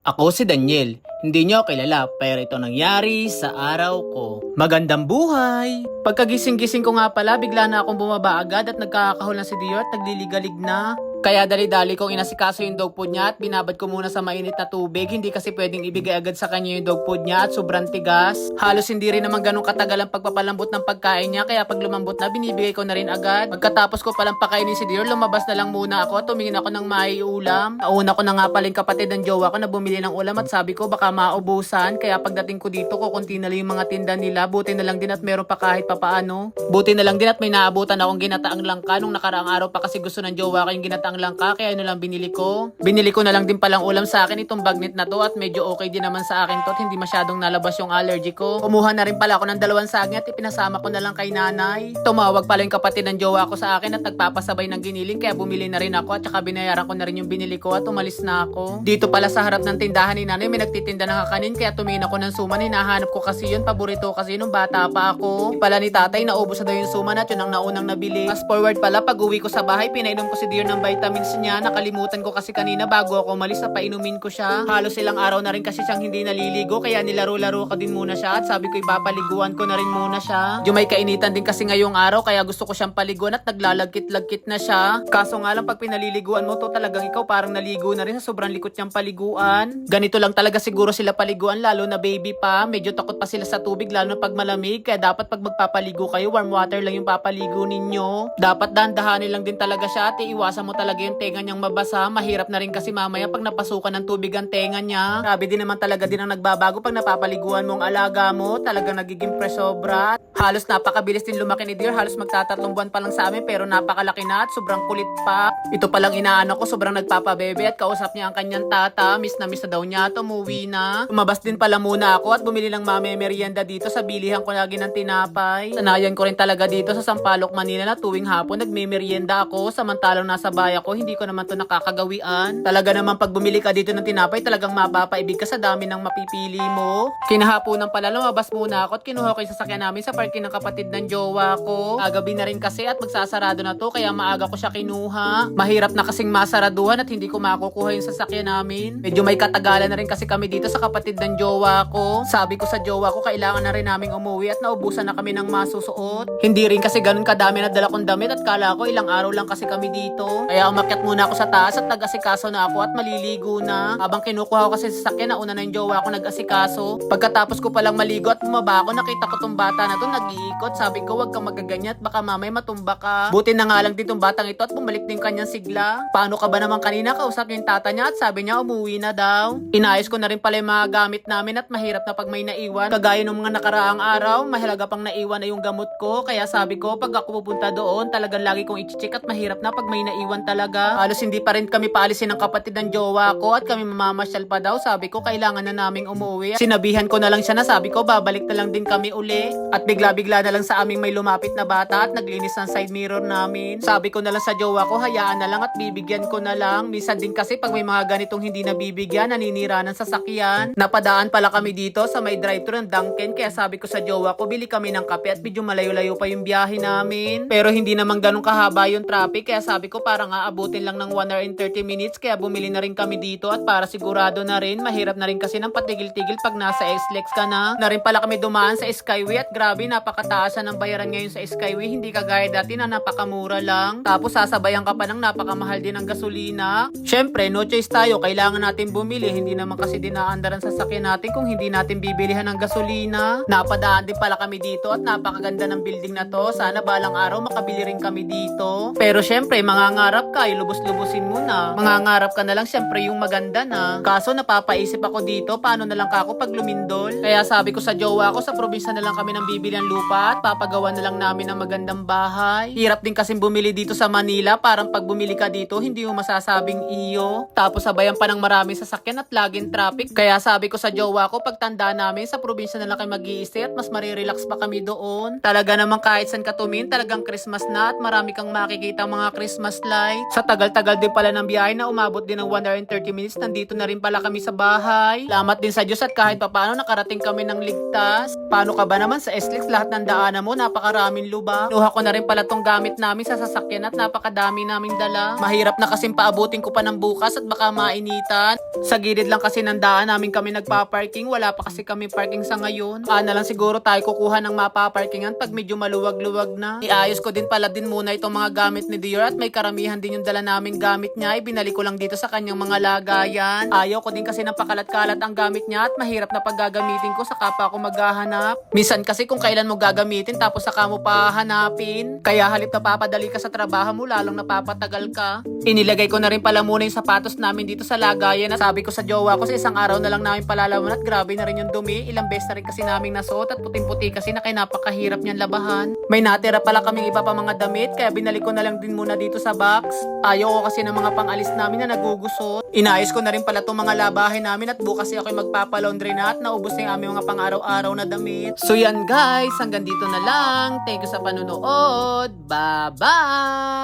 Ako si Daniel. Hindi niyo kilala pero ito nangyari sa araw ko. Magandang buhay! Pagkagising-gising ko nga pala, bigla na akong bumaba agad at nagkakahol na si Dio at nagliligalig na. Kaya dali-dali kong inasikaso yung dog food niya at binabad ko muna sa mainit na tubig. Hindi kasi pwedeng ibigay agad sa kanya yung dog food niya at sobrang tigas. Halos hindi rin naman ganun katagal ang pagpapalambot ng pagkain niya, kaya pag lumambot na, binibigay ko na rin agad. Pagkatapos ko palang pakainin si Dior, lumabas na lang muna ako at tumingin ako ng maiulam. Nauna ko na nga pala yung kapatid ng jowa ko na bumili ng ulam at sabi ko baka maubusan. Kaya pagdating ko dito, kukunti na lang yung mga tinda nila. Buti na lang din at meron pa kahit papaano. Buti na lang din at may naabutan akong ginataang langka. Nung nakaraang araw pa kasi gusto ng jowa ko yung ginataang langka, kaya ano lang binili ko. Binili ko na lang din palang ulam sa akin itong bagnet na to at medyo okay din naman sa akin to at hindi masyadong nalabas yung allergy ko. Kumuha na rin pala ako ng 2 saging at ipinasama ko na lang kay nanay. Tumawag pala yung kapatid ng jowa ko sa akin at nagpapasabay ng giniling, kaya bumili na rin ako at saka binayaran ko na rin yung binili ko at umalis na ako. Dito pala sa harap ng tindahan ni nanay may nagtitinda ng kakanin, kaya tumingin ako ng suman. Hinahanap ko kasi yun, paborito kasi nung bata pa ako. Pala ni tatay naubos na daw yung suman at yun ang naunang nabili. Fast forward pala, pag uwi ko sa bahay, pinainom ko si Dear ng vitamins niya. Nakalimutan ko kasi kanina bago ako umalis na painumin ko siya. Halos ilang araw na rin kasi siyang hindi naliligo, kaya nilaro-laro ko din muna siya at sabi ko ipapaliguan ko na rin muna siya. Yung may kainitan din kasi ngayong araw, kaya gusto ko siyang paliguan at naglalagkit-lagkit na siya. Kaso nga lang pag pinaliliguan mo to, talagang ikaw parang naligo na rin sa sobrang likot niyang paliguan. Ganito lang talaga siguro sila paliguan, lalo na baby pa. Medyo takot pa sila sa tubig, lalo na pag malamig, kaya dapat pag magpapaligo kayo, warm water lang yung papaligo ninyo. Dapat dahan-dahanin lang din talaga siya at iwasan mo talaga yung tenga niyang mabasa. Mahirap na rin kasi mamaya pag napasukan ng tubig ang tenga niya. Grabe din naman talaga din ang nagbabago pag napapaliguan mo ang alaga mo. Talagang nagiging presobra. Halos napakabilis din lumaki ni Dear. Halos magtatatlong buwan pa lang sa amin pero napakalaki na at sobrang kulit pa. Ito palang inaano ko, sobrang nagpapabebe at kausap niya ang kanyang tata. Miss na daw niya at umuwi na. Lumabas din pala muna ako at bumili ng mame merienda dito sa bilihan ko lagi ng tinapay. Sanayan ko rin talaga dito sa Sampaloc, Manila na tuwing hapon nagme-merienda ako, samantalang nasa bayan ko hindi ko naman to nakakagawian. Talaga naman pag bumili ka dito ng tinapay, talagang mapapaibig ka sa dami ng mapipili mo. Kinahaponan pala, lumabas muna ako at kinuha ko yung sasakyan namin sa parking ng kapatid ng jowa ko. Agabi na rin kasi at magsasarado na to, kaya maaga ko siya kinuha. Mahirap na kasing masaraduhan at hindi ko makukuha yung sasakyan namin. Medyo may katagalan na rin kasi kami dito sa kapatid ng jowa ko. Sabi ko sa jowa ko, kailangan na rin naming umuwi at naubusan na kami ng masusuot. Hindi rin kasi ganun kadami na dala kong damit at kala ko ilang araw lang kasi kami dito. Kaya umakyat muna ako sa taas at nag-asikaso na ako at maliligo na. Habang kinukuha ko kasi sa sasakyan, nauna na yung jowa ko nag-asikaso. Pagkatapos ko palang maligo at bumaba ako, nakita ko tong bata na to nag-iikot. Sabi ko, wag kang magaganyan at baka mamay matumba ka. Buti na nga lang din tong batang ito at bumalik din kanyang sigla. Paano ka ba naman kanina? Kausap niya yung tata niya at sabi niya umuwi na daw. Inayos ko na rin pala yung mga gamit namin at mahirap na pag may naiwan. Kagaya ng mga nakaraang araw, mahalaga pang naiwan na yung gamot ko. Kaya sabi ko, pag ako pupunta doon, talagang lagi kong i-check at mahirap na pag may naiwan talaga. Halos hindi pa rin kami paalisin ng kapatid ng jowa ko at kami mamamasyal pa daw. Sabi ko, kailangan na naming umuwi. Sinabihan ko na lang siya na sabi ko, babalik na lang din kami uli. At bigla-bigla na lang sa aming may lumapit na bata at naglinis ng side mirror namin. Sabi ko na lang sa jowa ko, hayaan na lang at bibigyan ko na lang. Minsan din kasi pag may mga ganitong hindi nabibigyan, naninira ng sasakyan. Napadaan pala kami dito sa may drive-thru ng Dunkin', kaya sabi ko sa jowa ko, bili kami ng kape at medyo malayo-layo pa yung biyahe namin. Pero hindi naman ganun kahaba yung traffic, kaya sabi ko parang aabutin lang ng 1 hour and 30 minutes, kaya bumili na rin kami dito at para sigurado na rin. Mahirap na rin kasi ng patigil-tigil pag nasa SLEX ka na. Na rin pala kami dumaan sa Skyway at grabe, napakataasan ng bayaran ngayon sa Skyway. Hindi kagaya dati na napakamura lang. Tapos sasabayan ka pa ng napakamahal din ng gasolina. Syempre, no choice tayo. Kailangan natin bumili. Hindi naman kasi dinaandaran sa sasakyan natin kung hindi natin bibilihan ng gasolina. Napadaan din pala kami dito at napakaganda ng building na to. Sana balang araw makabili rin kami dito. Pero syempre, mangangarap ka, lubos-lubusin mo na. Mangangarap ka na lang syempre yung maganda na. Kaso napapaisip ako dito, paano na lang ako pag lumindol? Kaya sabi ko sa jowa ko, sa probinsya na lang kami ng bibili ng lupa at papagawa na lang namin ng magandang bahay. Hirap din kasi bumili dito sa Manila, parang pag bumili ka dito, hindi mo masasabing iyo. Tapos sabayan pa ng maraming sasakyan at laging traffic. Kaya sabi ko sa jowa ko, pagtanda namin, sa probinsya na lang kayo mag-i-stay at mas marirelax pa kami doon. Talaga naman kahit saan ka tumingin, talagang Christmas na at marami kang makikita mga Christmas lights. Sa tagal-tagal din pala ng biyahe na umabot din ng 1 hour and 30 minutes, nandito na rin pala kami sa bahay. Salamat din sa Diyos at kahit papaano nakarating kami ng ligtas. Paano ka ba naman sa SLEX, lahat ng daanan mo, napakaraming lubak. Nuha ko na rin pala tong gamit namin sa sasakyan at napakadami naming dala. Mahirap na kasing paabutin ko pa ng bukas at baka mainitan. Sa gilid lang kasi ng daan namin kami nagpa-parking, wala pa kasi kami parking sa ngayon. Na lang siguro tayo kukuha ng mapa-parkingan pag medyo maluwag-luwag na. Iayos ko din pala din muna itong mga gamit ni Dior at may karamihan din yung dala naming gamit niya. Ibinalik ko lang dito sa kanyang mga lagayan. Ayaw ko din kasi ng pakalat-kalat ang gamit niya at mahirap na paggagamitin ko saka pa ako maghahanap. Minsan kasi kung kailan mo gagamitin tapos saka mo pa hanapin. Kaya halip na papadali ka sa trabaho mo, lalong napapatagal ka. Inilagay ko na rin pala muna yung sapatos namin dito sa lagayan at sabi ko sa jowa ko sa isang araw na lang namin palalaman at grabe na rin yung dumi. Ilang beses na rin kasi namin nasuot at puting-puti kasi na kaya napakahirap niyan labahan. May natira pala kaming iba pa mga damit kaya binalik ko na lang din muna dito sa box. Ayaw ko kasi ng mga pangalis namin na nagugusot. Inayos ko na rin pala itong mga labahin namin at bukas ako magpapalaundry na at naubos na yung aming mga pang-araw-araw na damit. So yan guys, hanggang dito na lang. Thank you sa panonood. Bye-bye!